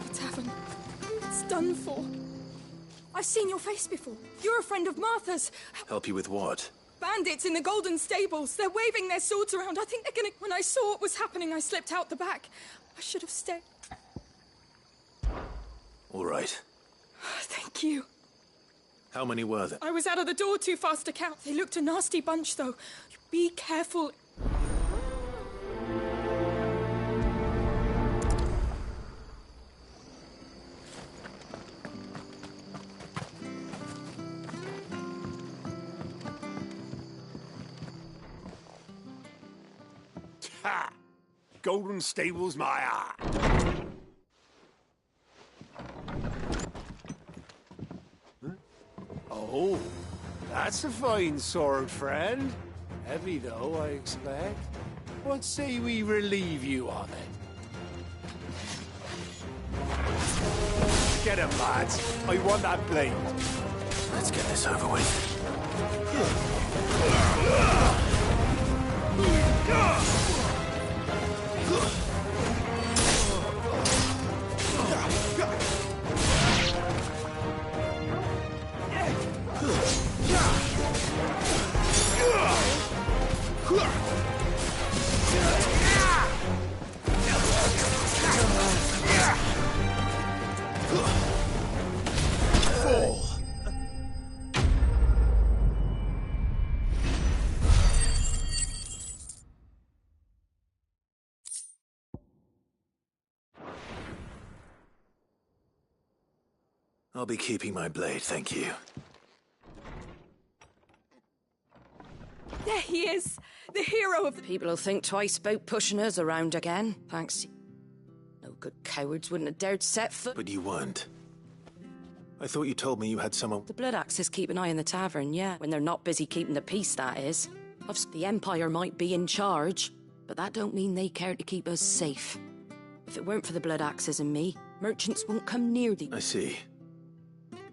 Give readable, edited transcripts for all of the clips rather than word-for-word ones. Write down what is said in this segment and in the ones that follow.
The tavern. It's done for. I've seen your face before. You're a friend of Martha's. Help you with what? Bandits in the golden stables. They're waving their swords around. I think they're gonna... When I saw what was happening, I slipped out the back. I should have stayed. All right. Thank you. How many were there? I was out of the door too fast to count. They looked a nasty bunch, though. Be careful. Ha! Golden stables, my eye. Huh? Oh, that's a fine sword, friend. Heavy, though, I expect. What say we relieve you of it? Get him, lads. I want that blade. Let's get this over with. I'll be keeping my blade, thank you. There he is! The hero of the... People will think twice about pushing us around again. Thanks. No good cowards wouldn't have dared set foot... But you weren't. I thought you told me you had someone... The Blood Axes keep an eye on the tavern, yeah. When they're not busy keeping the peace, that is. The Empire might be in charge, but that don't mean they care to keep us safe. If it weren't for the Blood Axes and me, merchants won't come near the... I see.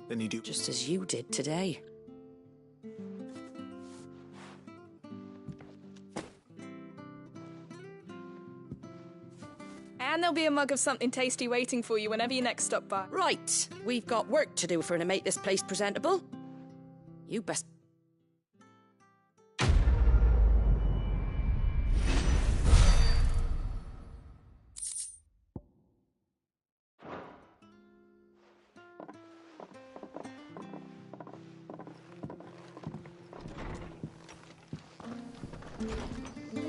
Then you do... Just as you did today. And there'll be a mug of something tasty waiting for you whenever you next stop by. Right, we've got work to do for to make this place presentable. You best...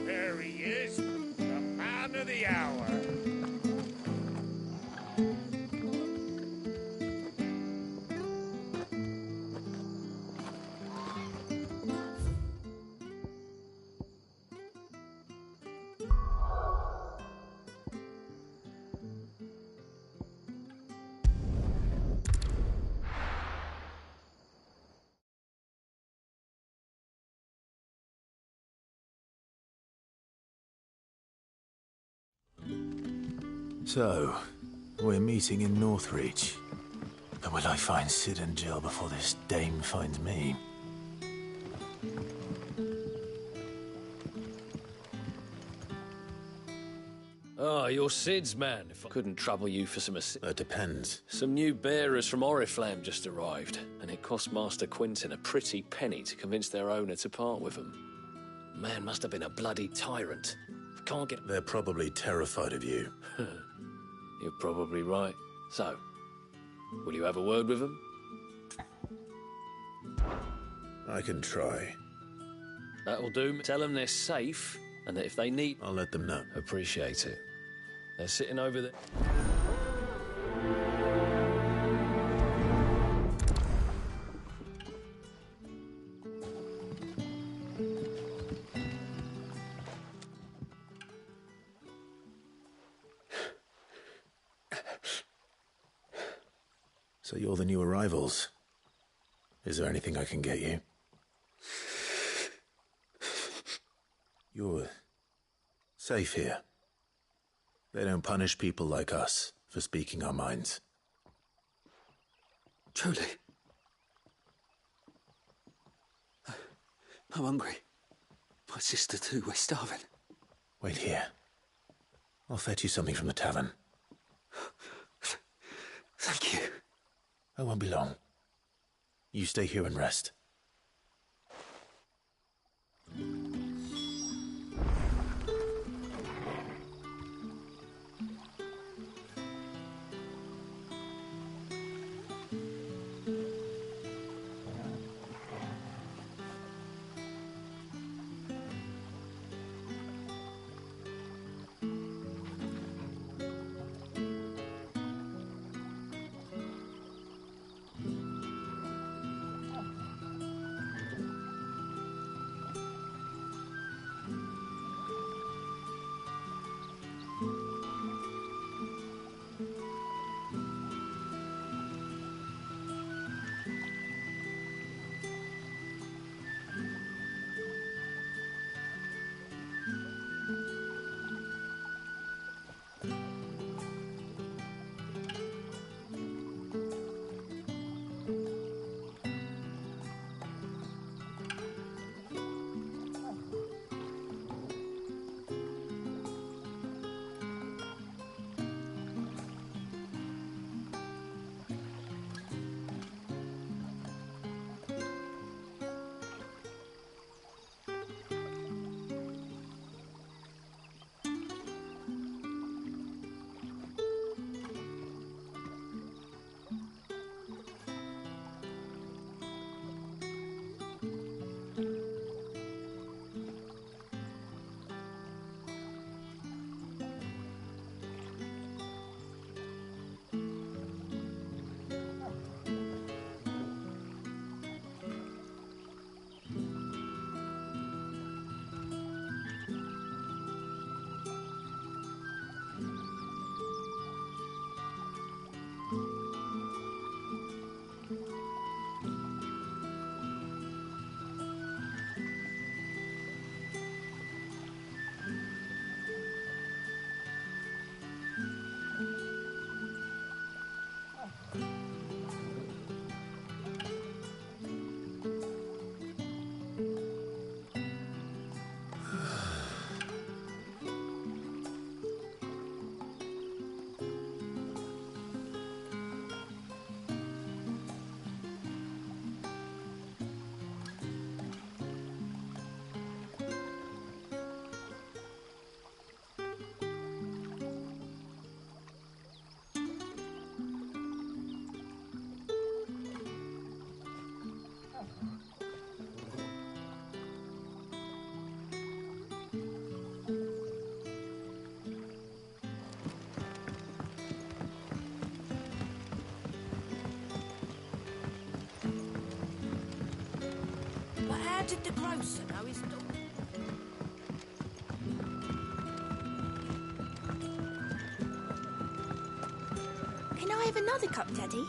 There he is, the man of the hour. So, we're meeting in Northreach. But will I find Sid and Jill before this dame finds me? Oh, you're Sid's man. If I couldn't trouble you for some That depends. Some new bearers from Oriflamme just arrived, and it cost Master Quinton a pretty penny to convince their owner to part with them. Man must have been a bloody tyrant. Can't get... They're probably terrified of you. You're probably right. So, will you have a word with them? I can try. That'll do. Tell them they're safe, and that if they need... I'll let them know. Appreciate it. They're sitting over there. So you're the new arrivals. Is there anything I can get you? You're safe here. They don't punish people like us for speaking our minds. Truly. I'm hungry. My sister too, we're starving. Wait here. I'll fetch you something from the tavern. Thank you. I won't be long. You stay here and rest. But how did the grocer know his daughter? Can I have another cup, Daddy?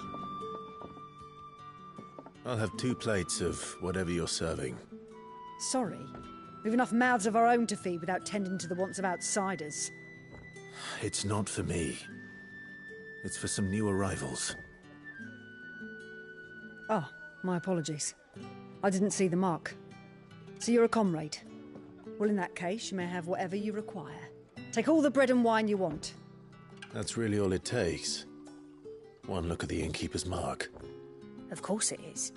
I'll have 2 plates of whatever you're serving. Sorry. We've enough mouths of our own to feed without tending to the wants of outsiders. It's not for me. It's for some new arrivals. Oh, my apologies. I didn't see the mark. So you're a comrade. Well, in that case, you may have whatever you require. Take all the bread and wine you want. That's really all it takes. One look at the innkeeper's mark. Of course it is.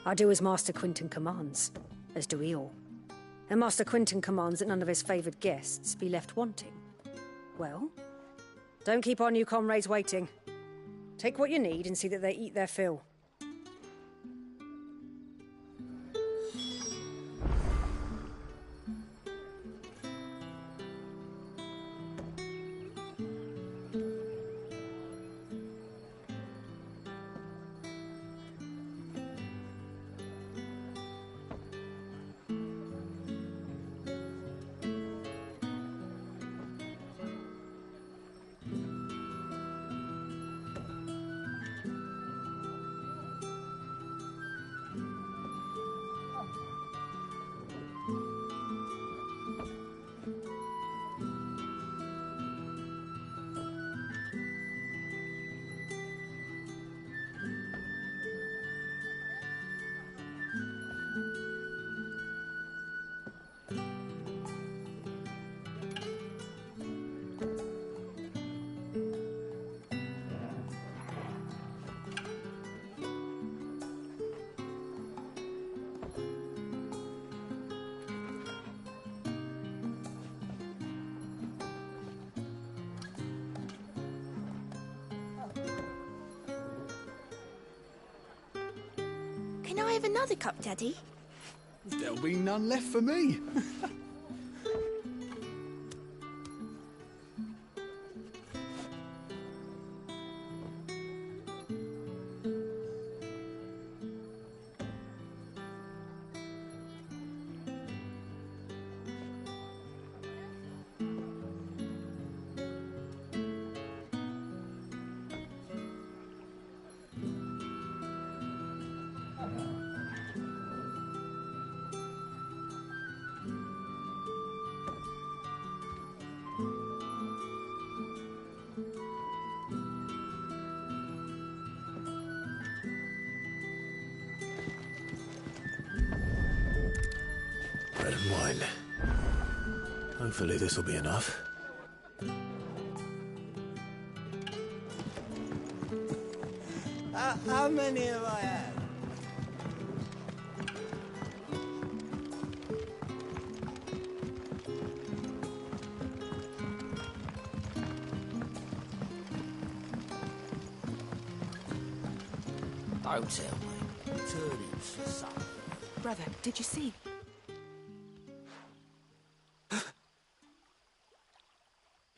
I do as Master Quinton commands, as do we all. And Master Quinton commands that none of his favoured guests be left wanting. Well, don't keep our new comrades waiting. Take what you need and see that they eat their fill. Can I have another cup, Daddy? There'll be none left for me. Bread and wine. Hopefully this will be enough. How many have I had? Don't tell me. Turnips for supper. Brother, did you see?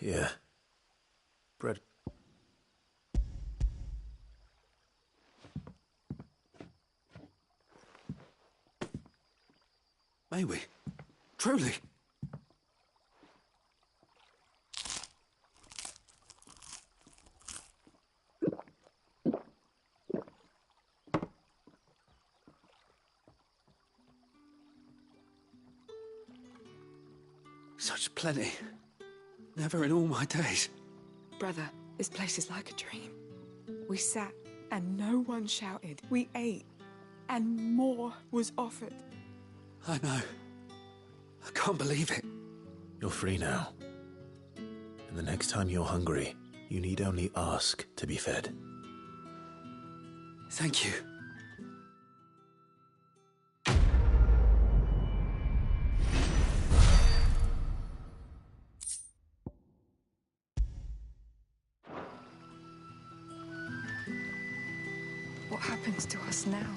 Yeah. Bread. May we? Truly? Such plenty. Never in all my days. Brother, this place is like a dream. We sat and no one shouted. We ate and more was offered. I know. I can't believe it. You're free now. And the next time you're hungry, you need only ask to be fed. Thank you. What happens to us now?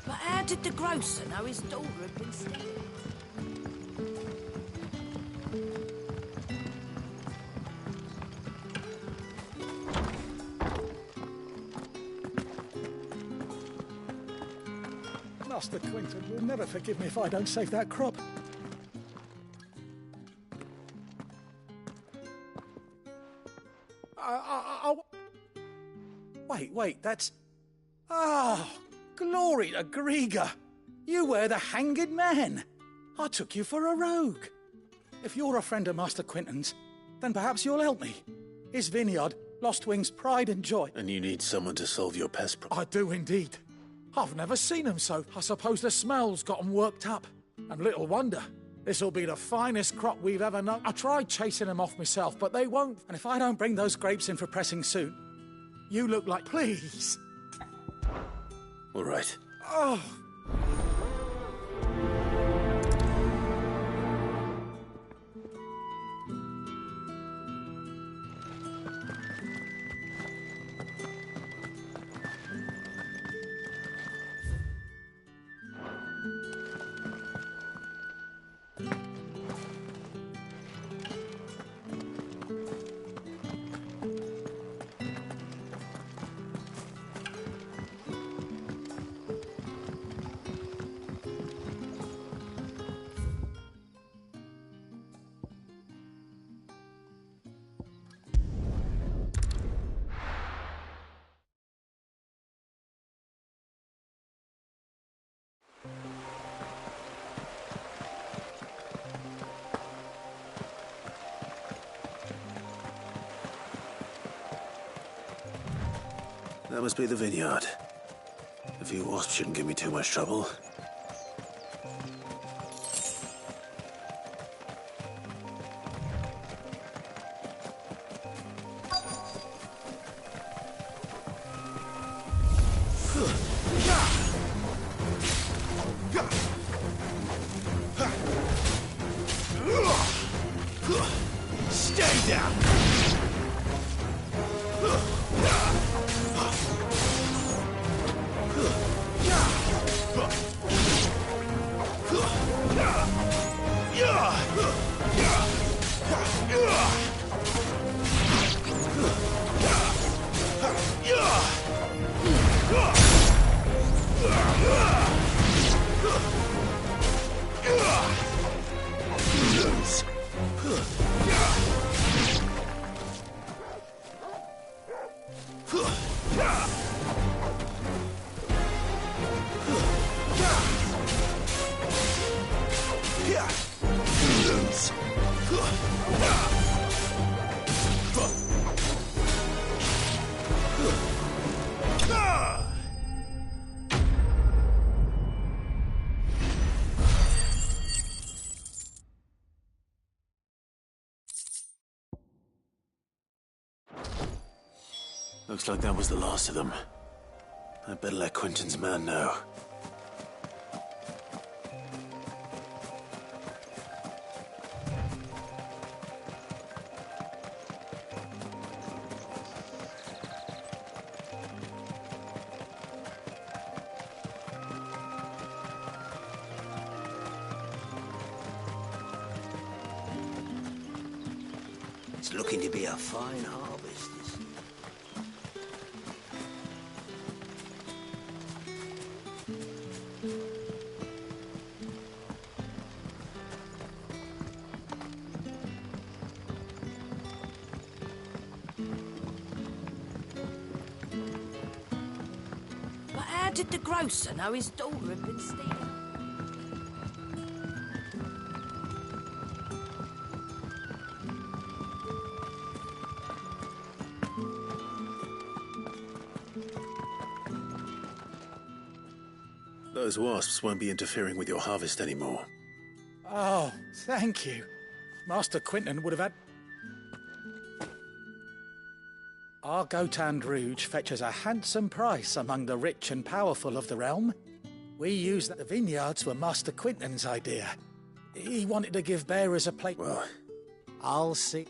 But how did the grocer know his daughter had been stealing? Master Quinton will never forgive me if I don't save that crop. Wait, that's... Oh, glory to Grieger! You were the hanged man! I took you for a rogue. If you're a friend of Master Quinton's, then perhaps you'll help me. His vineyard, Lost Wing's pride and joy. And you need someone to solve your pest problem. I do indeed. I've never seen 'em so. I suppose the smell's got 'em worked up. And little wonder. This'll be the finest crop we've ever known. I tried chasing 'em off myself, but they won't. And if I don't bring those grapes in for pressing soon, you look like... Please! All right. Oh! That must be the vineyard. A few wasps shouldn't give me too much trouble. Stay down! Looks like that was the last of them. I better let Quentin's man know. It's looking to be a fine harvest. But how did the grocer know his daughter had been stealing? Those wasps won't be interfering with your harvest anymore. Oh, thank you. Master Quentin would have had... Our Gotand Rouge fetches a handsome price among the rich and powerful of the realm. We used that the vineyards were Master Quentin's idea. He wanted to give bearers a plate... Well, I'll see...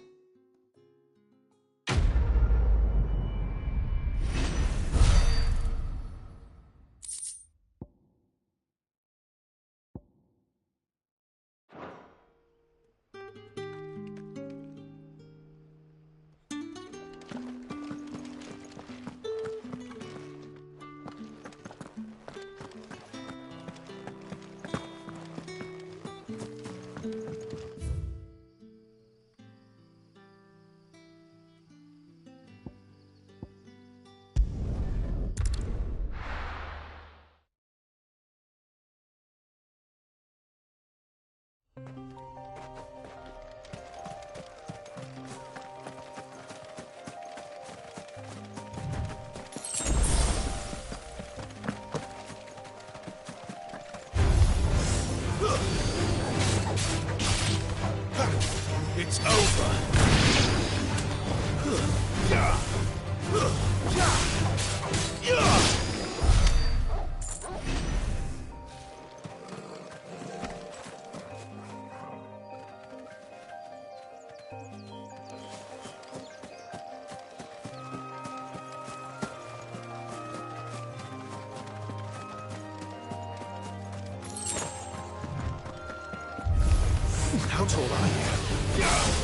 it's over. How tall are you? Yeah!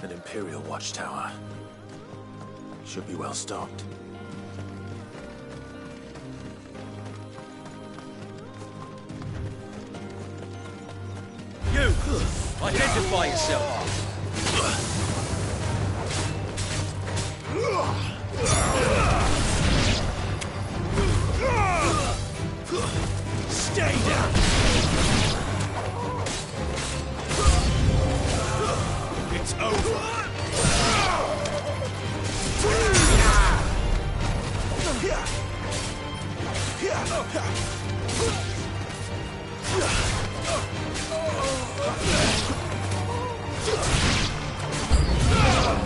An Imperial watchtower. Should be well stocked. You! Identify yourself! Stay down! It's over!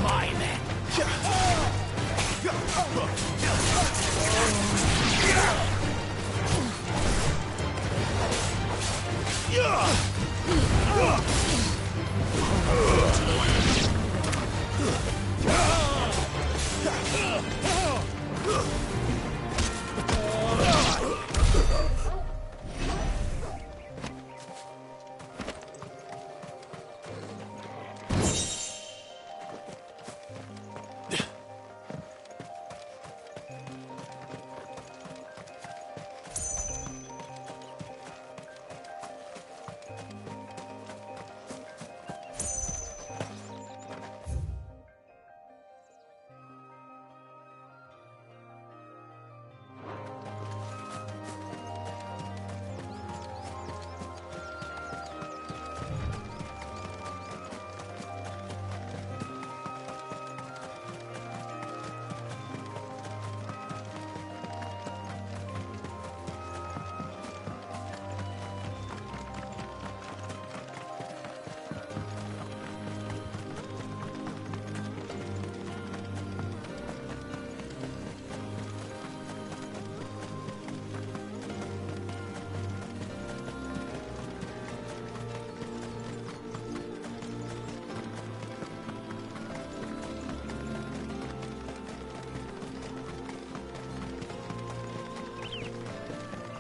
My men!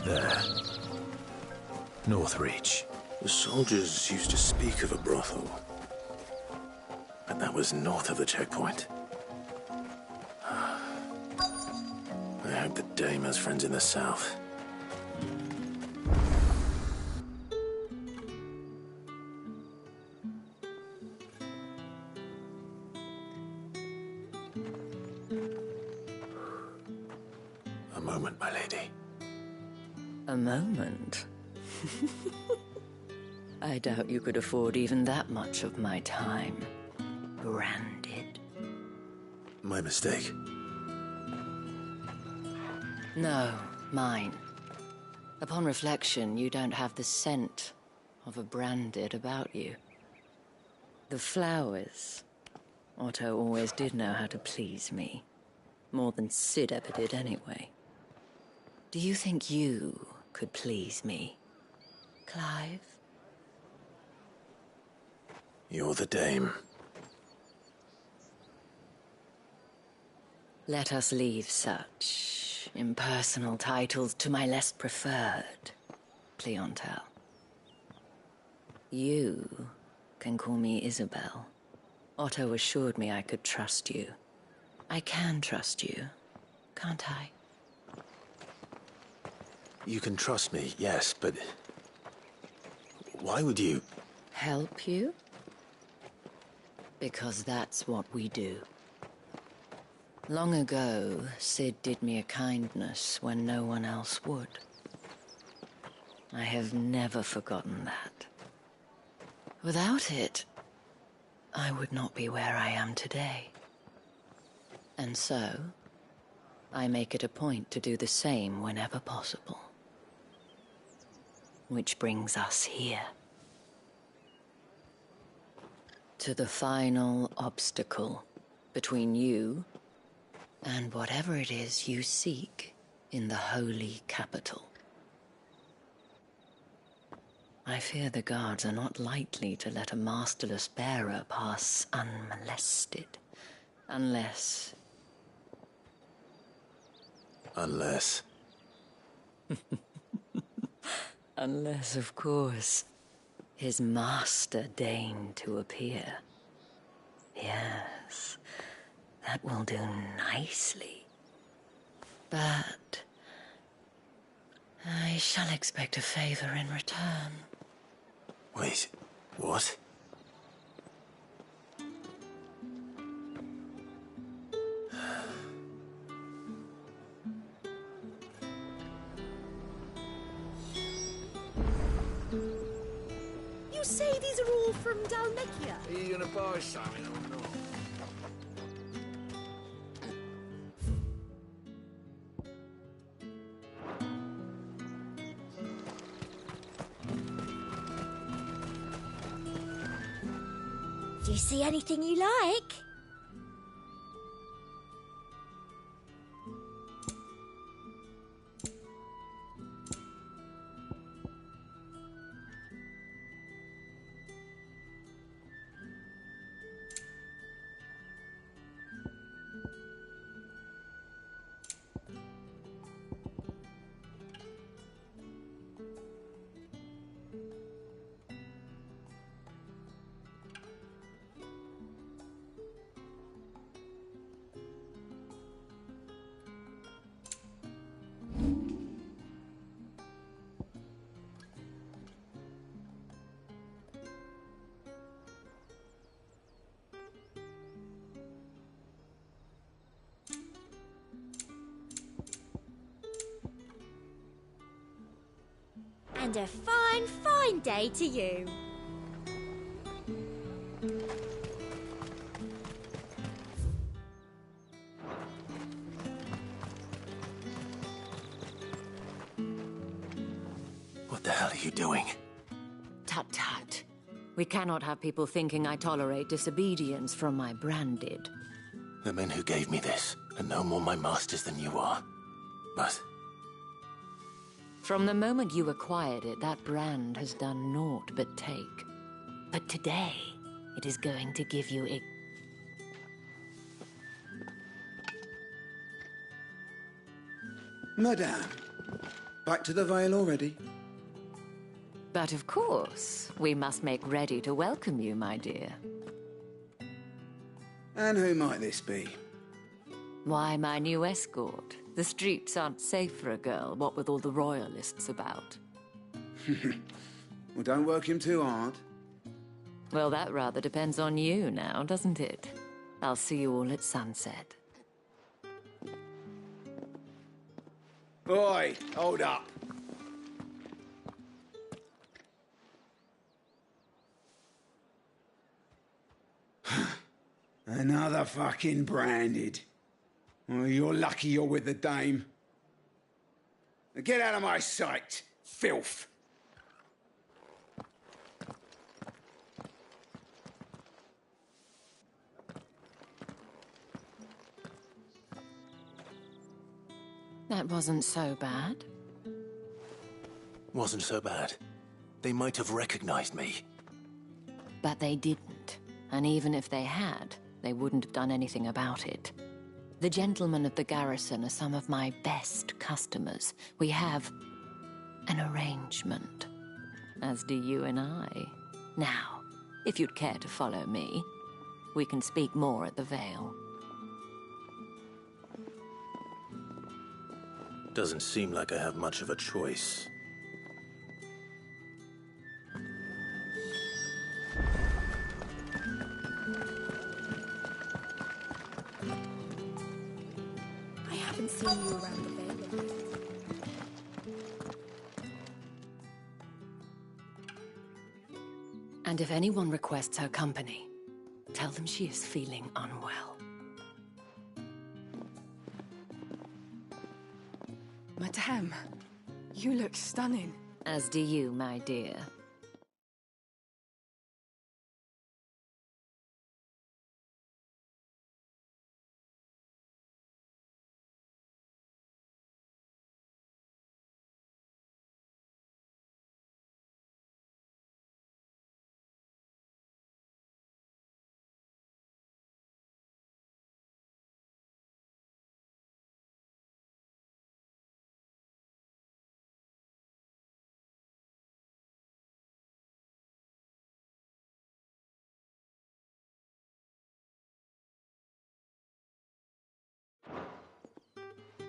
There. Northreach. The soldiers used to speak of a brothel. But that was north of the checkpoint. I hope the Dame has friends in the south. A moment, my lady. A moment? I doubt you could afford even that much of my time. Branded. My mistake. No, mine. Upon reflection, you don't have the scent of a branded about you. The flowers. Otto always did know how to please me. More than Sid ever did anyway. Do you think you could please me, Clive? You're the Dame. Let us leave such impersonal titles to my less preferred clientele. You can call me Isabel. Otto assured me I could trust you. I can trust you, can't I? You can trust me, yes, but... why would you... Help you? Because that's what we do. Long ago, Sid did me a kindness when no one else would. I have never forgotten that. Without it, I would not be where I am today. And so, I make it a point to do the same whenever possible. Which brings us here. To the final obstacle between you and whatever it is you seek in the holy capital. I fear the guards are not likely to let a masterless bearer pass unmolested. Unless... Unless... Unless, of course, his master deigned to appear. Yes, that will do nicely. But I shall expect a favor in return. Wait, what? You say these are all from Dalmekia? Are you gonna buy something or not? Do you see anything you like? And a fine, fine day to you. What the hell are you doing? Tut tut. We cannot have people thinking I tolerate disobedience from my branded. The men who gave me this are no more my masters than you are. But From the moment you acquired it, that brand has done naught but take. But today, it is going to give you a... Madame, back to the Vale already? But of course, we must make ready to welcome you, my dear. And who might this be? Why, my new escort. The streets aren't safe for a girl, what with all the royalists about. Well, don't work him too hard. Well, that rather depends on you now, doesn't it? I'll see you all at sunset. Boy, hold up. Another fucking branded. Well, you're lucky you're with the dame. Now get out of my sight, filth. That wasn't so bad. wasn't so bad. They might have recognized me. But they didn't. And even if they had, they wouldn't have done anything about it. The gentlemen of the garrison are some of my best customers. We have an arrangement, as do you and I. Now, if you'd care to follow me, we can speak more at the Vale. Doesn't seem like I have much of a choice. I haven't seen you around the Vale. And if anyone requests her company, tell them she is feeling unwell. Madame, you look stunning. As do you, my dear.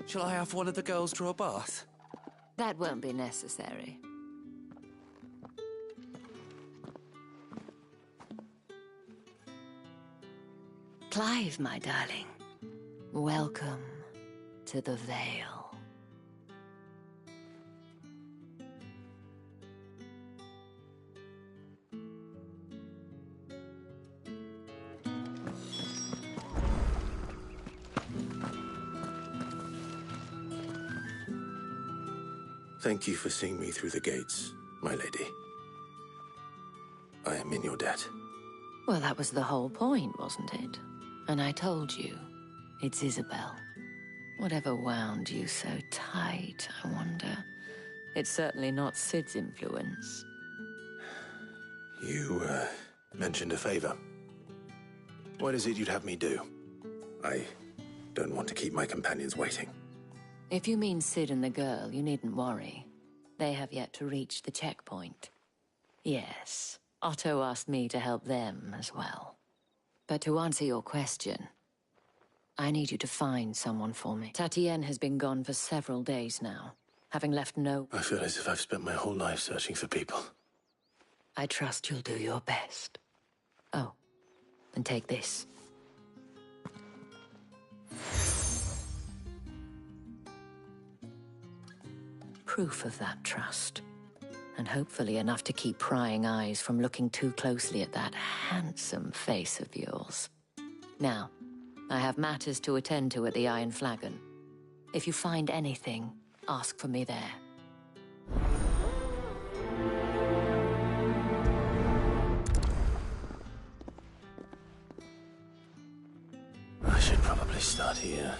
Shall I have one of the girls draw a bath? That won't be necessary. Clive, my darling. Welcome to the Vale. Thank you for seeing me through the gates, my lady. I am in your debt. Well, that was the whole point, wasn't it? And I told you, it's Isabel. Whatever wound you so tight, I wonder. It's certainly not Sid's influence. You, mentioned a favor. What is it you'd have me do? I don't want to keep my companions waiting. If you mean Sid and the girl, you needn't worry. They have yet to reach the checkpoint. Yes, Otto asked me to help them as well. But to answer your question, I need you to find someone for me. Tatienne has been gone for several days now, having left no... I feel as if I've spent my whole life searching for people. I trust you'll do your best. Oh, and take this. Proof of that trust. And hopefully enough to keep prying eyes from looking too closely at that handsome face of yours. Now, I have matters to attend to at the Iron Flagon. If you find anything, ask for me there. I should probably start here.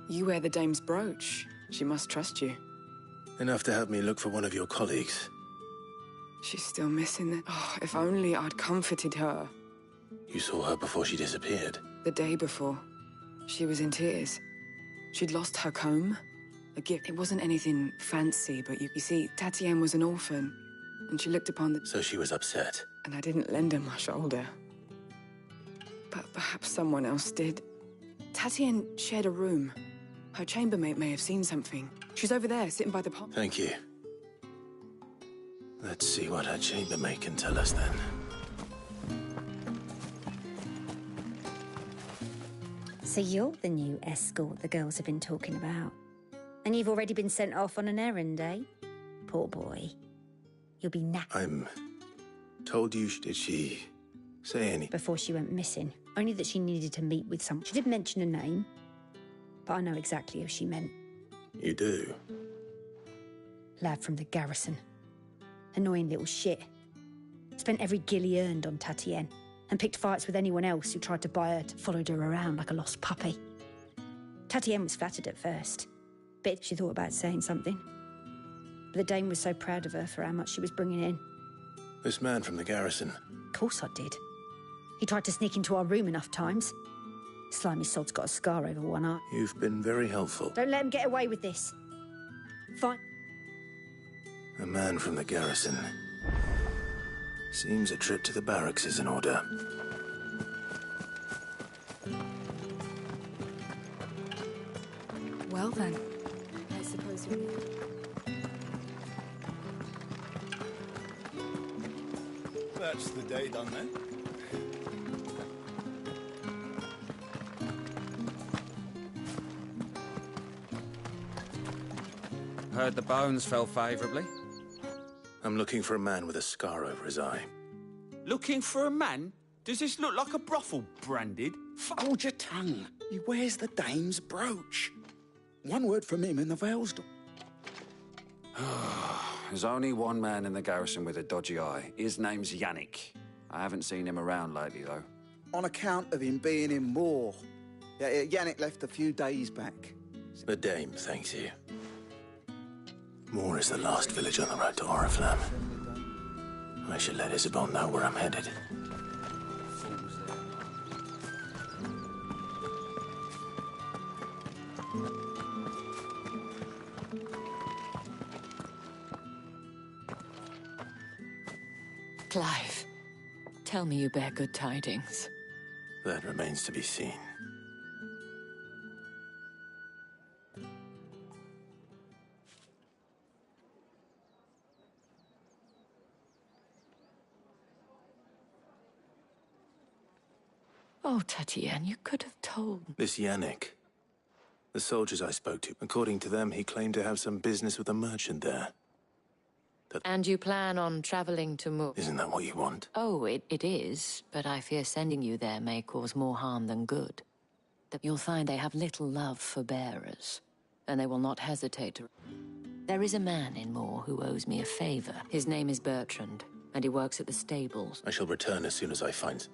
You wear the dame's brooch. She must trust you. Enough to help me look for one of your colleagues. She's still missing it. Oh, if only I'd comforted her. You saw her before she disappeared. The day before. She was in tears. She'd lost her comb. A gift. It wasn't anything fancy, but you see, Tatienne was an orphan. And she looked upon the... So she was upset. And I didn't lend her my shoulder. But perhaps someone else did. Tatienne shared a room. Her chambermaid may have seen something. She's over there, sitting by the pot. Thank you. Let's see what her chambermaid can tell us then. So you're the new escort the girls have been talking about. And you've already been sent off on an errand, eh? Poor boy. You'll be knackered. I'm told you, did she say anything? Before she went missing. Only that she needed to meet with someone. She did mention a name, but I know exactly who she meant. You do? Lad from the garrison. Annoying little shit. Spent every guil he earned on Tatienne, and picked fights with anyone else who tried to buy her, followed her around like a lost puppy. Tatienne was flattered at first. But she thought about saying something. But the dame was so proud of her for how much she was bringing in. This man from the garrison? Of course I did. He tried to sneak into our room enough times. Slimy sod's got a scar over one eye. You've been very helpful. Don't let him get away with this. Fine. A man from the garrison. Seems a trip to the barracks is in order. Well then, I suppose we... That's the day done then. Heard the bones fell favourably. I'm looking for a man with a scar over his eye. Looking for a man? Does this look like a brothel, Branded? Hold your tongue. He wears the dame's brooch. One word from him and the Vale's... There's only one man in the garrison with a dodgy eye. His name's Yannick. I haven't seen him around lately, though. On account of him being in war. Yeah, Yannick left a few days back. The dame thanks you. Moor is the last village on the road to Oriflamme. I should let Isabel know where I'm headed. Clive, tell me you bear good tidings. That remains to be seen. Oh, Tatiana, you could have told. This Yannick. The soldiers I spoke to, according to them, he claimed to have some business with a merchant there. And you plan on traveling to Moor? Isn't that what you want? Oh, it is, but I fear sending you there may cause more harm than good. You'll find they have little love for bearers, and they will not hesitate to... There is a man in Moor who owes me a favor. His name is Bertrand, and he works at the stables. I shall return as soon as I find...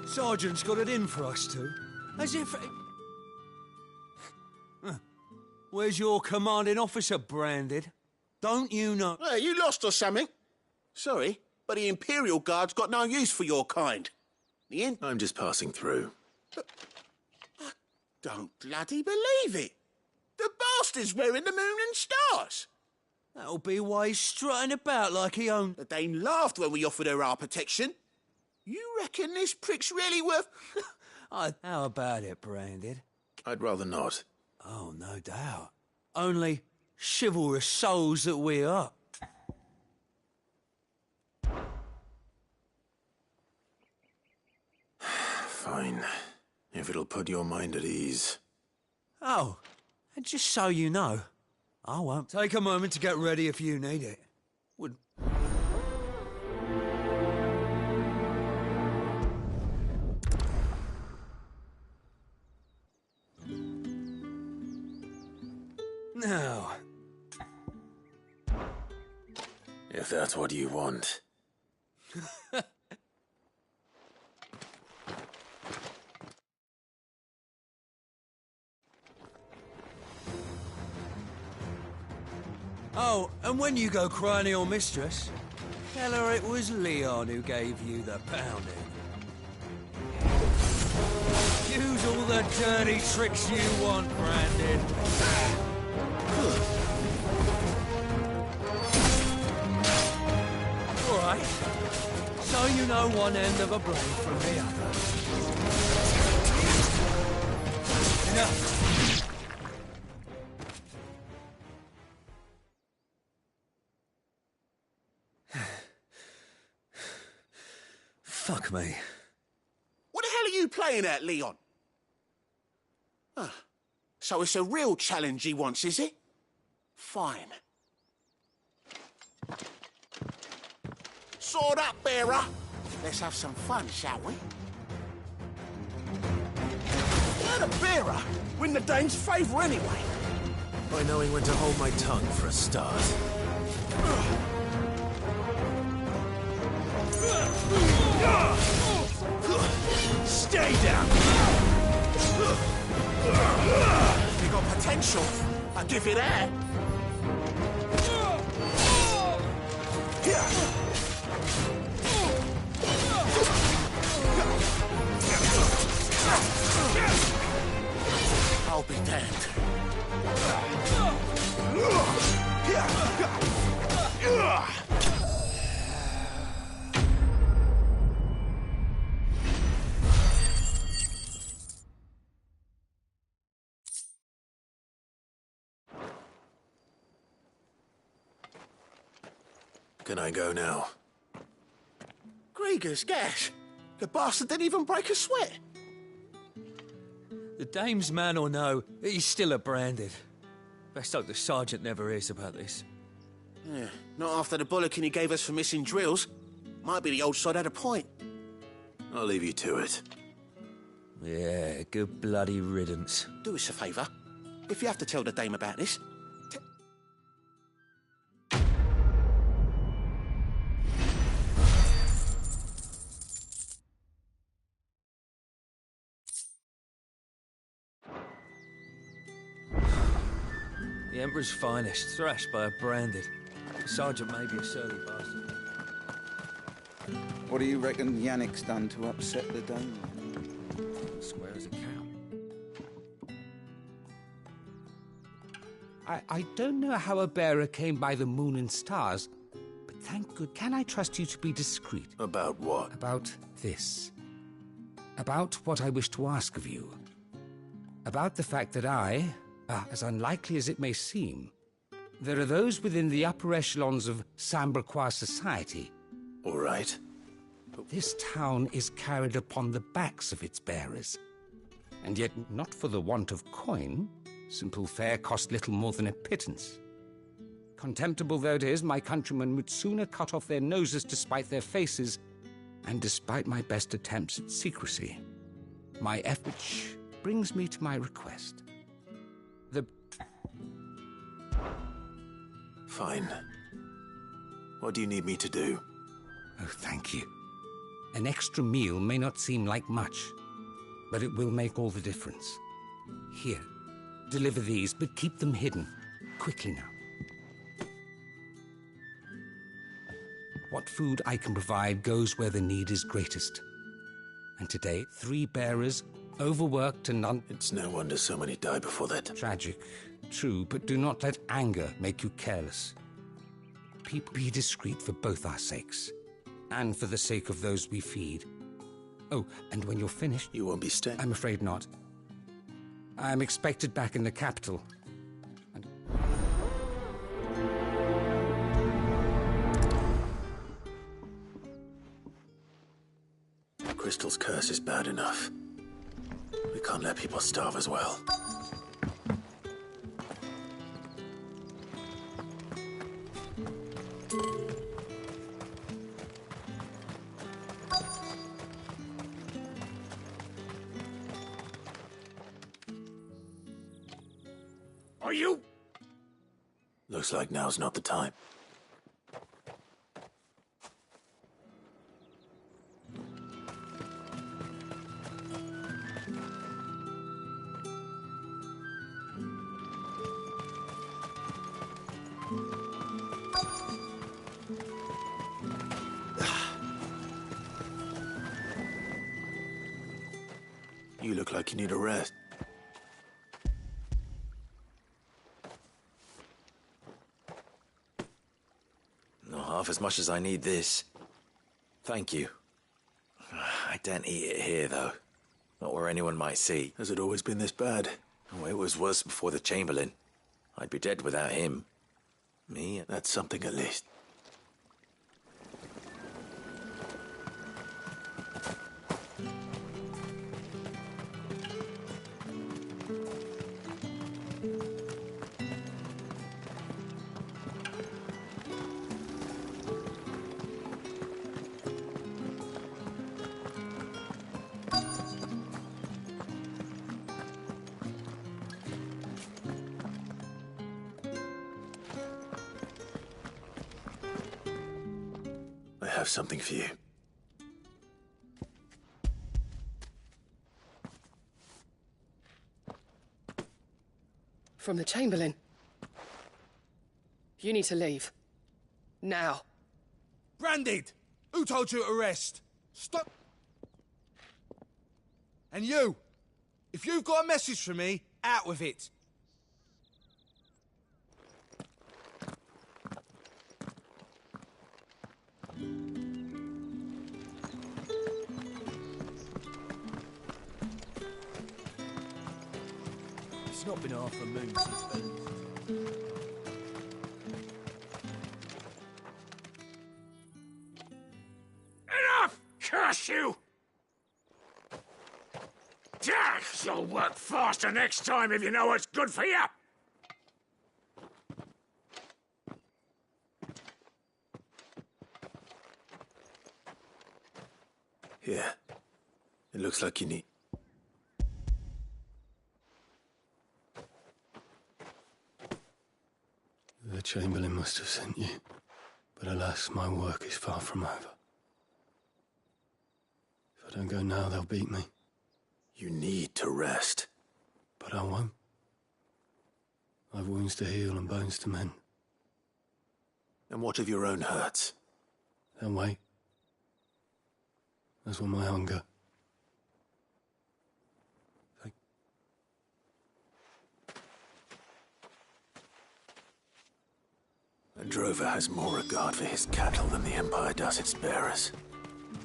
Sergeant's got it in for us two. As if... Where's your commanding officer branded? Don't you know... Hey, you lost or something? Sorry, but the Imperial Guard's got no use for your kind. I'm just passing through. I don't bloody believe it. The bastard's wearing the moon and stars. That'll be why he's strutting about like he owned... The Dame laughed when we offered her our protection. You reckon this prick's really worth... How about it, branded? I'd rather not. Oh, no doubt. Only chivalrous souls that we are. Fine. If it'll put your mind at ease. Oh, and just so you know, I won't take a moment to get ready if you need it. Would... Now... If that's what you want. Oh, and when you go crying to your mistress, tell her it was Leon who gave you the pounding. Use all the dirty tricks you want, Brandon. All right. So you know one end of a blade from the other. Enough. Fuck me. What the hell are you playing at, Leon? So it's a real challenge he wants, is it? Fine. Sword up, bearer. Let's have some fun, shall we? Let a bearer win the Dane's favour anyway. By knowing when to hold my tongue for a start. Stay down! You got potential. I'll give you that. I'll be damned. Can I go now? Grieger's gas. The bastard didn't even break a sweat. The Dame's man or no, he's still a branded. Best hope the sergeant never hears about this. Yeah, not after the bollocking he gave us for missing drills. Might be the old sod had a point. I'll leave you to it. Yeah, good bloody riddance. Do us a favour. If you have to tell the Dame about this, The Emperor's finest, thrashed by a branded. The sergeant may be a surly bastard. What do you reckon Yannick's done to upset the dame? Square as a cow. I don't know how a bearer came by the moon and stars, but thank good. Can I trust you to be discreet? About what? About this. About what I wish to ask of you. About the fact that as unlikely as it may seem, there are those within the upper echelons of Samberquois society. All right. This town is carried upon the backs of its bearers. And yet not for the want of coin. Simple fare cost little more than a pittance. Contemptible though it is, my countrymen would sooner cut off their noses to spite their faces, and despite my best attempts at secrecy, my effort brings me to my request. Fine. What do you need me to do? Oh, thank you. An extra meal may not seem like much, but it will make all the difference. Here, deliver these, but keep them hidden. Quickly now. What food I can provide goes where the need is greatest. And today, 3 bearers, overworked and It's no wonder so many die before that. Tragic, true, but do not let anger make you careless. People, be discreet for both our sakes, and for the sake of those we feed. Oh, and when you're finished... You won't be staying? I'm afraid not. I'm expected back in the capital. Crystal's curse is bad enough. We can't let people starve as well. Are you? Looks like now's not the time. You look like you need a rest. Not half as much as I need this. Thank you. I daren't eat it here, though. Not where anyone might see. Has it always been this bad? Oh, it was worse before the Chamberlain. I'd be dead without him. Me? That's something at least. I have something for you. From the Chamberlain. You need to leave. Now. Branded! Who told you to rest? Stop! And you! If you've got a message for me, out with it. It's not been half a moon since then. Enough! Curse you! You'll work faster next time if you know what's good for you! Here. It looks like you need... The Chamberlain must have sent you, but alas, my work is far from over. If I don't go now, they'll beat me. You need to rest. But I won't. I've wounds to heal and bones to mend. And what of your own hurts? Then wait. As will my hunger. A drover has more regard for his cattle than the Empire does its bearers.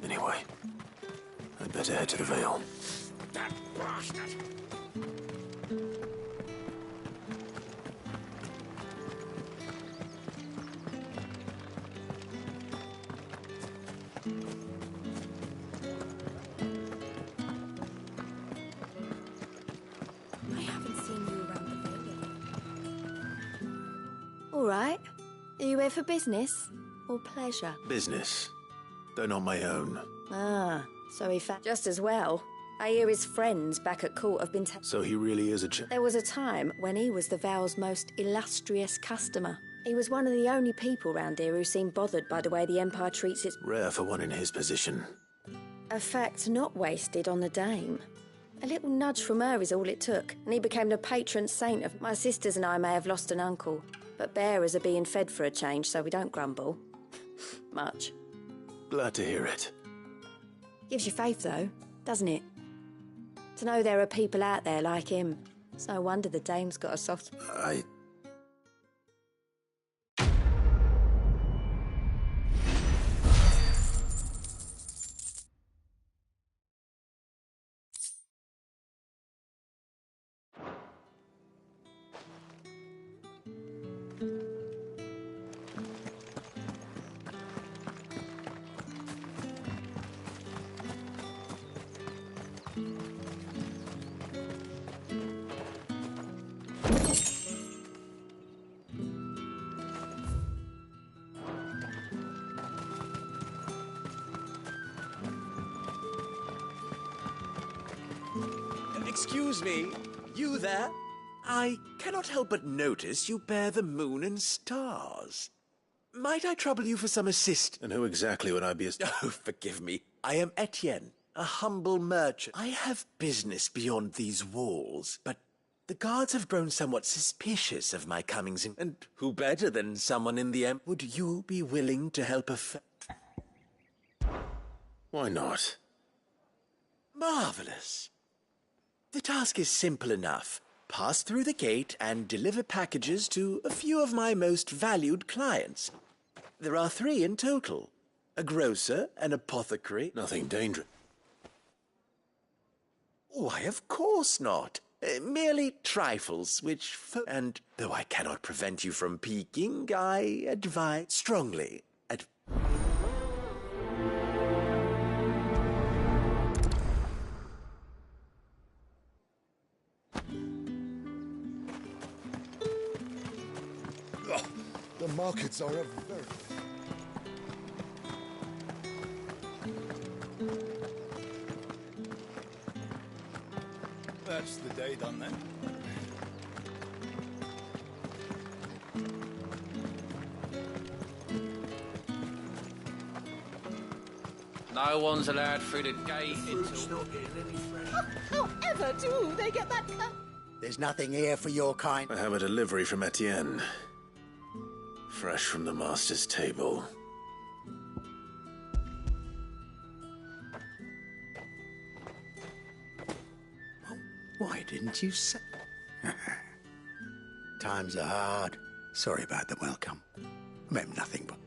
Anyway, I'd better head to the Vale. That bastard! I haven't seen you around the village. All right. Are you here for business or pleasure? Business, though not my own. Ah, so he found just as well. I hear his friends back at court have been So he really is a There was a time when he was the Vale's most illustrious customer. He was one of the only people round here who seemed bothered by the way the Empire treats its... Rare for one in his position. A fact not wasted on the dame. A little nudge from her is all it took, and he became the patron saint of... My sisters and I may have lost an uncle, but bearers are being fed for a change, so we don't grumble. Much. Glad to hear it. Gives you faith, though, doesn't it? To know there are people out there like him. It's no wonder the dame's got a soft... Excuse me, you there? I cannot help but notice you bear the moon and stars. Might I trouble you for some assist? And who exactly would I be? Oh, forgive me. I am Etienne, a humble merchant. I have business beyond these walls, but the guards have grown somewhat suspicious of my comings in. And who better than someone in the Would you be willing to help Why not? Marvelous. The task is simple enough. Pass through the gate and deliver packages to a few of my most valued clients. There are 3 in total. A grocer, an apothecary... Nothing dangerous. Why, of course not. Merely trifles, which... And though I cannot prevent you from peeking, I advise strongly. The markets are a very... That's the day done then. No one's allowed through the gate until... However do they get that cut? There's nothing here for your kind. I have a delivery from Etienne. Fresh from the master's table. Why didn't you say? Times are hard. Sorry about the welcome. Meant nothing but...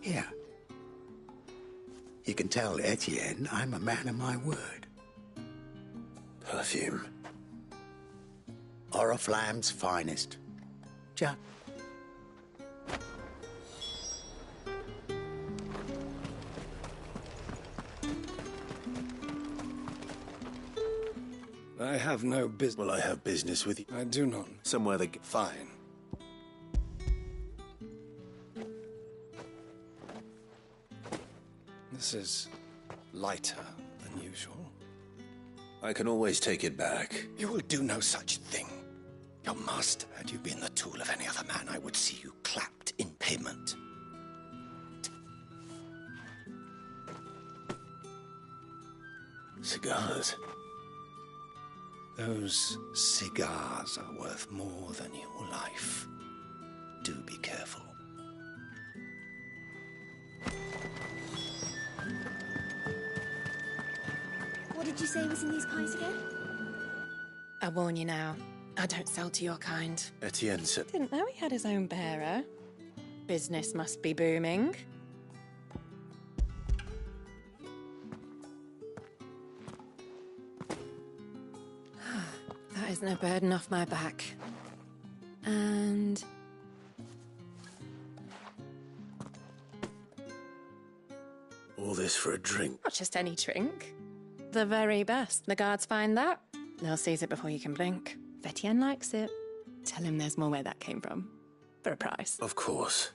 Here. You can tell Etienne I'm a man of my word. Perfume. Oriflamme's finest. Just... I have no business. Well, I have business with you. I do not. Somewhere that... Fine. This is lighter than usual. I can always take it back. You will do no such thing. Your master, had you been the tool of any other man, I would see you clapped in payment. Cigars. Those cigars are worth more than your life. Do be careful. What did you say was in these pies again? I warn you now, I don't sell to your kind. Etienne said... Didn't know he had his own bearer. Business must be booming. That isn't a burden off my back. And... All this for a drink? not just any drink. The very best. The guards find that, they'll seize it before you can blink. If Etienne likes it, tell him there's more where that came from. For a price. Of course.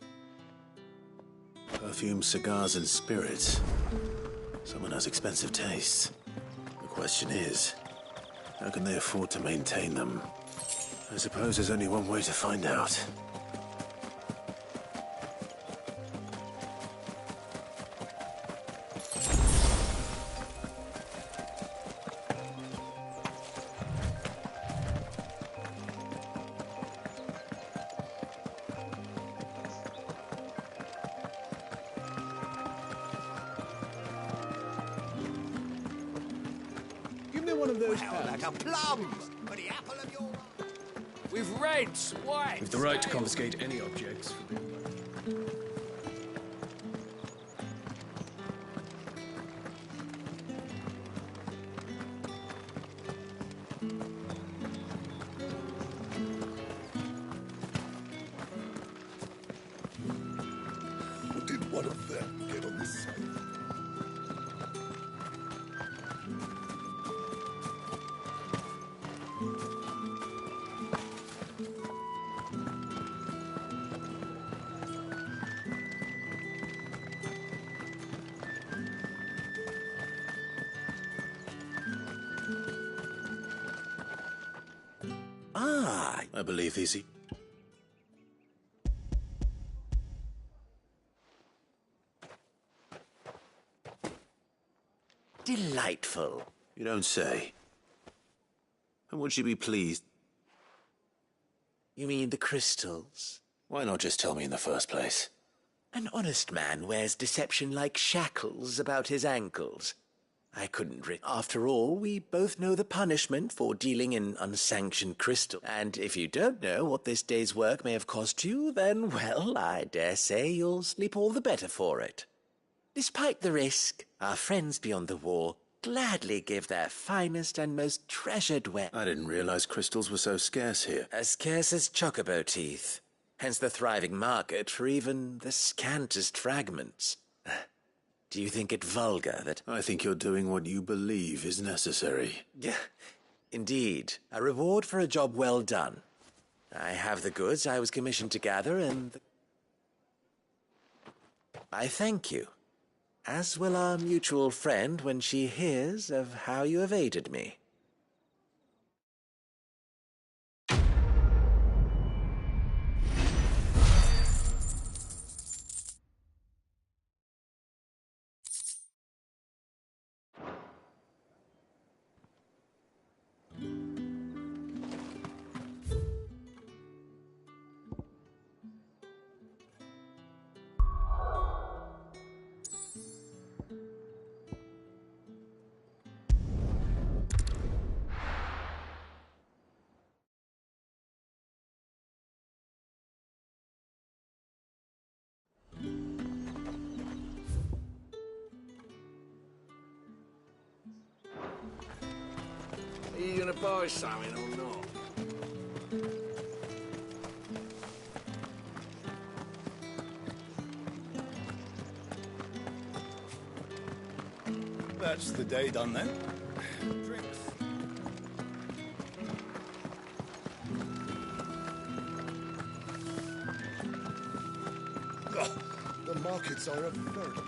Perfume, cigars, and spirits. Someone has expensive tastes. The question is, how can they afford to maintain them? I suppose there's only one way to find out. One of those like a plum for the apple of your eye. With reds, white. We've the right to confiscate any objects. Did one of them get on this side? I believe these... Delightful. You don't say. And would she be pleased? You mean the crystals? Why not just tell me in the first place? An honest man wears deception like shackles about his ankles. I couldn't After all, we both know the punishment for dealing in unsanctioned crystal. And if you don't know what this day's work may have cost you, then, well, I dare say you'll sleep all the better for it. Despite the risk, our friends beyond the wall gladly give their finest and most treasured I didn't realize crystals were so scarce here. As scarce as chocobo teeth. Hence the thriving market for even the scantest fragments. Do you think it vulgar that... I think you're doing what you believe is necessary. Yeah, indeed. A reward for a job well done. I have the goods I was commissioned to gather, and... I thank you. As will our mutual friend when she hears of how you have aided me. Are you gonna buy something or not? That's the day done then. Drinks. Oh, the markets are a very...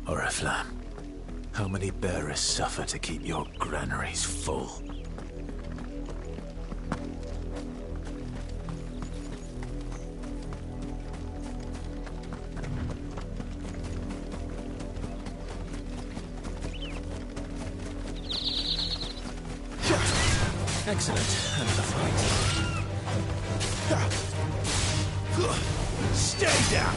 Oriflamme, how many bearers suffer to keep your granaries full? Excellent. And the fight. Stay down!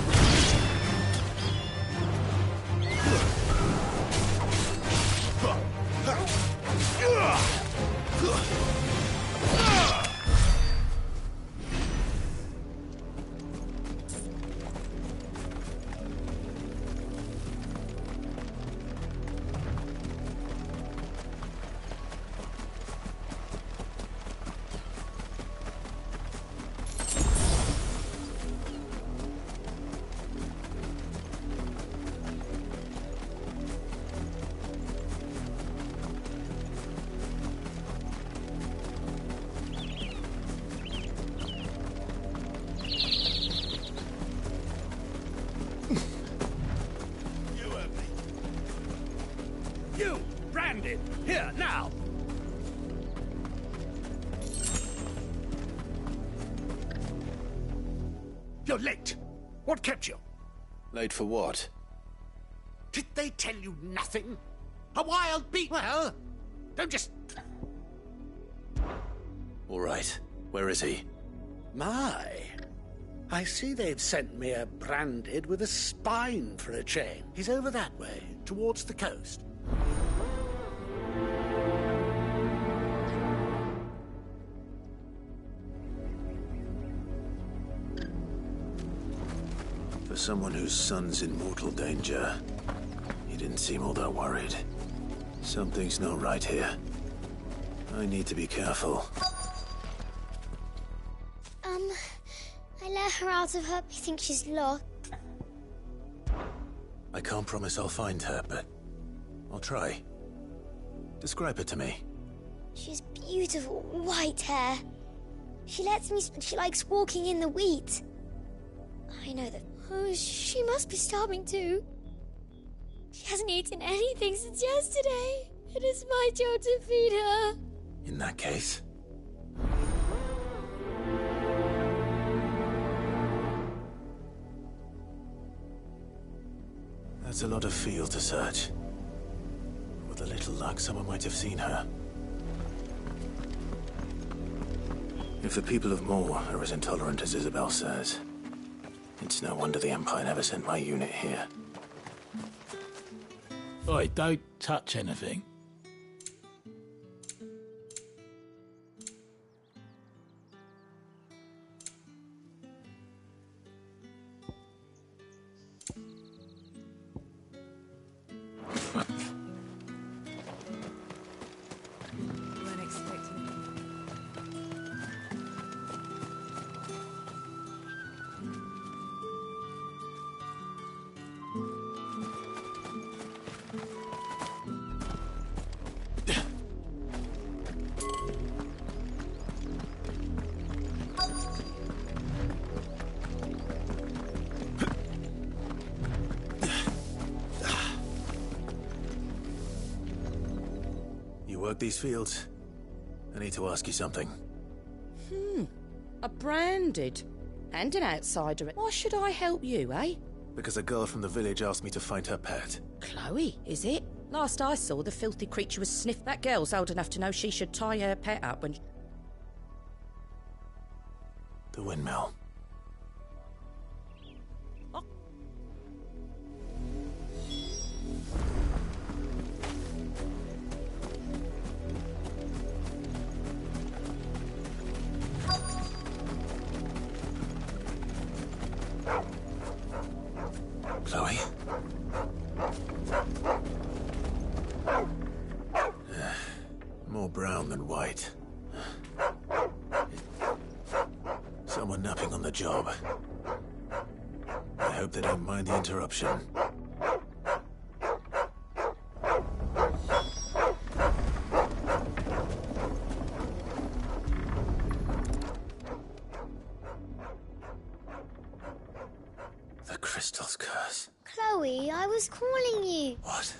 You, branded! Here, now! You're late. What kept you? Late for what? Did they tell you nothing? A wild beast? Well, don't just... All right. Where is he? My. I see they've sent me a branded with a spine for a chain. He's over that way, towards the coast. For someone whose son's in mortal danger, he didn't seem all that worried. Something's not right here. I need to be careful. I let her out of her. I think she's lost. I can't promise I'll find her, but I'll try. Describe her to me. She has beautiful white hair. She lets me. She likes walking in the wheat. I know that. Oh, she must be starving too. She hasn't eaten anything since yesterday. It is my job to feed her. In that case... That's a lot of field to search. With a little luck, someone might have seen her. If the people of Moor are as intolerant as Isabel says, it's no wonder the Empire never sent my unit here. Oi, don't touch anything. Work these fields? I need to ask you something. A branded? And an outsider. Why should I help you, eh? Because a girl from the village asked me to find her pet. Chloe, is it? Last I saw, the filthy creature was sniffed. That girl's old enough to know she should tie her pet up when... The windmill. Chloe? More brown than white. Someone napping on the job. I hope they don't mind the interruption. The crystal's curse. Chloe, I was calling you. What?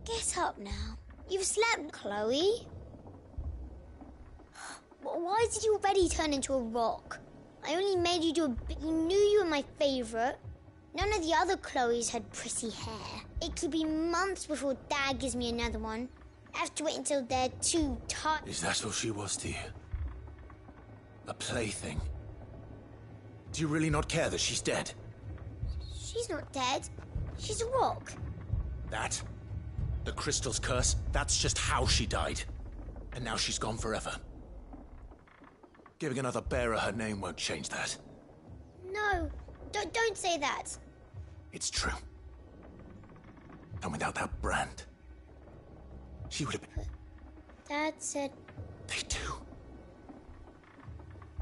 Get up now. You've slept, Chloe. Why did you already turn into a rock? I only made you do a bit. You knew you were my favourite. None of the other Chloes had pretty hair. It could be months before Dad gives me another one. have to wait until they're too tired. Is that all she was to you? A plaything? Do you really not care that she's dead? She's not dead. She's a rock. That? The crystal's curse? That's just how she died. And now she's gone forever. Giving another bearer her name won't change that. No, don't say that. It's true. And without that brand, she would have been... Dad said... They do.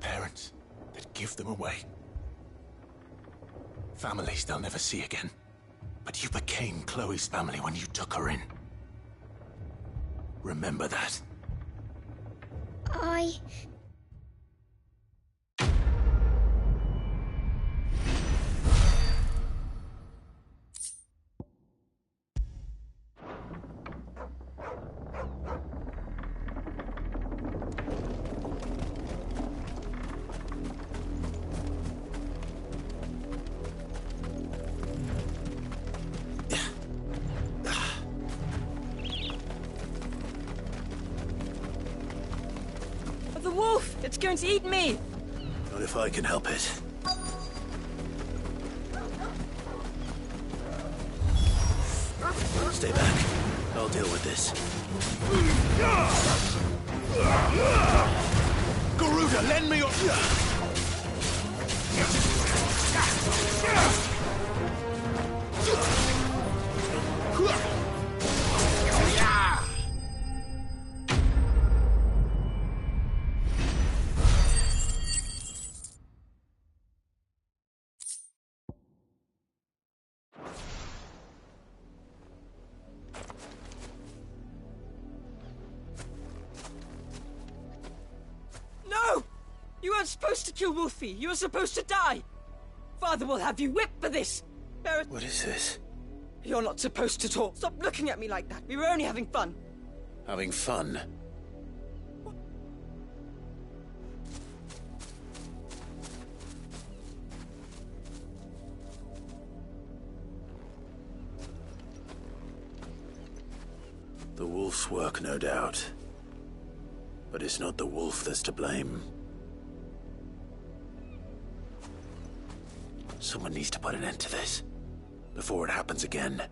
Parents that give them away. Families they'll never see again. But you became Chloe's family when you took her in. Remember that. I... The wolf! It's going to eat me! Not if I can help it. Stay back. I'll deal with this. Garuda, lend me your... No! You weren't supposed to kill Wolfie. You were supposed to die. Father will have you whipped for this. What is this? You're not supposed to talk. Stop looking at me like that. We were only having fun. Having fun? The wolf's work, no doubt. But it's not the wolf that's to blame. Someone needs to put an end to this, before it happens again.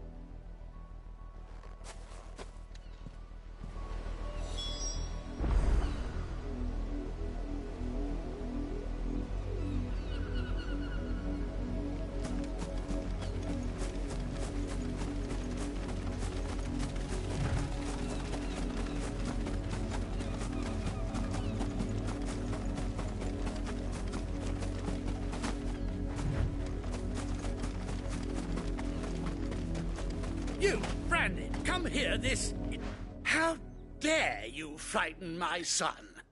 You, Brandon, come here this... How dare you frighten my son?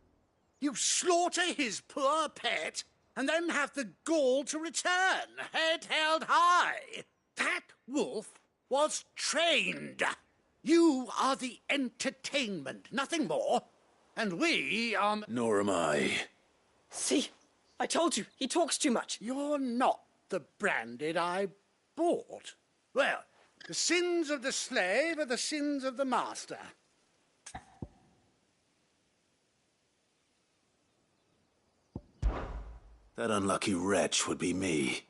You slaughter his poor pet, and then have the gall to return, head held high. That wolf was trained. You are the entertainment, nothing more. And we are... Nor am I. See? I told you, he talks too much. You're not the Branded I bought. Well, the sins of the slave are the sins of the master. That unlucky wretch would be me.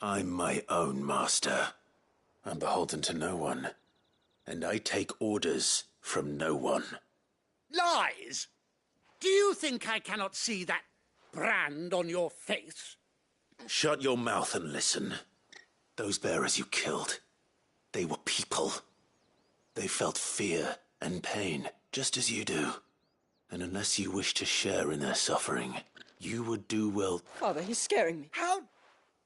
I'm my own master. I'm beholden to no one. And I take orders from no one. Lies! Do you think I cannot see that brand on your face? Shut your mouth and listen. Those bearers you killed, they were people. They felt fear and pain, just as you do. And unless you wish to share in their suffering, you would do well... Father, he's scaring me. How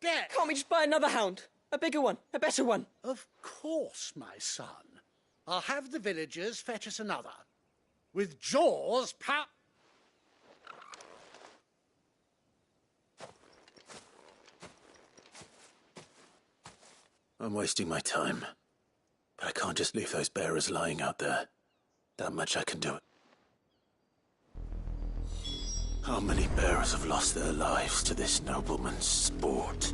dare... Can't we just buy another hound? A bigger one, a better one. Of course, my son. I'll have the villagers fetch us another. With jaws I'm wasting my time. But I can't just leave those bearers lying out there. That much I can do. How many bearers have lost their lives to this nobleman's sport?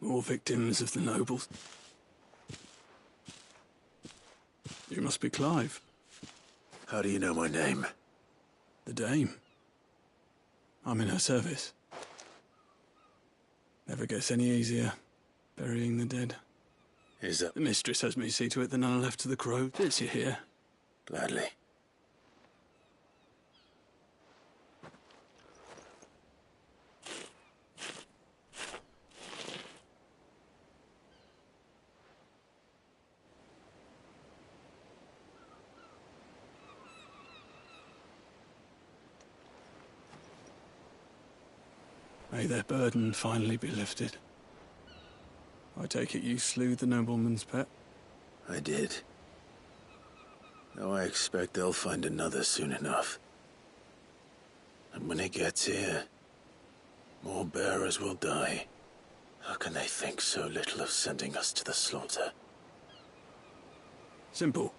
More victims of the nobles. You must be Clive. How do you know my name? The Dame. I'm in her service. Never gets any easier, burying the dead. Is that... The mistress has me see to it that none are left to the crow. Is you here? Gladly. May their burden finally be lifted. I take it you slew the nobleman's pet? I did. Now I expect they'll find another soon enough. And when it gets here, more bearers will die. How can they think so little of sending us to the slaughter? Simple.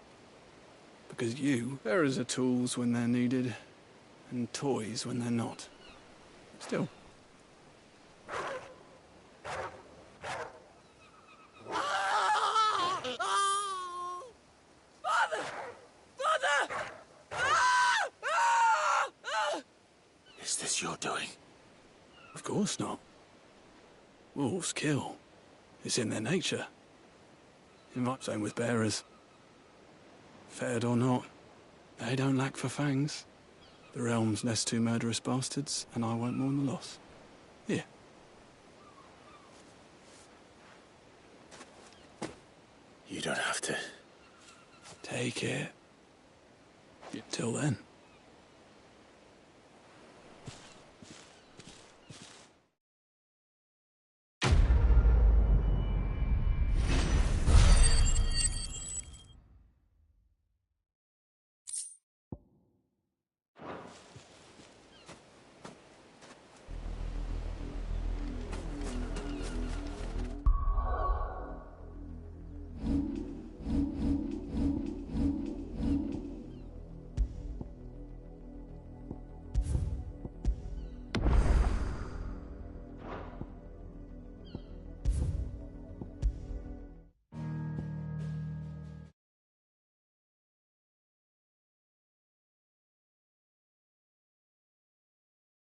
Because you, bearers are tools when they're needed, and toys when they're not. Still. Is this your doing? Of course not. Wolves kill. It's in their nature. Same with bearers. Fed or not, they don't lack for fangs. The realm's nest two murderous bastards, and I won't mourn the loss. Here. You don't have to. Take it. Till then.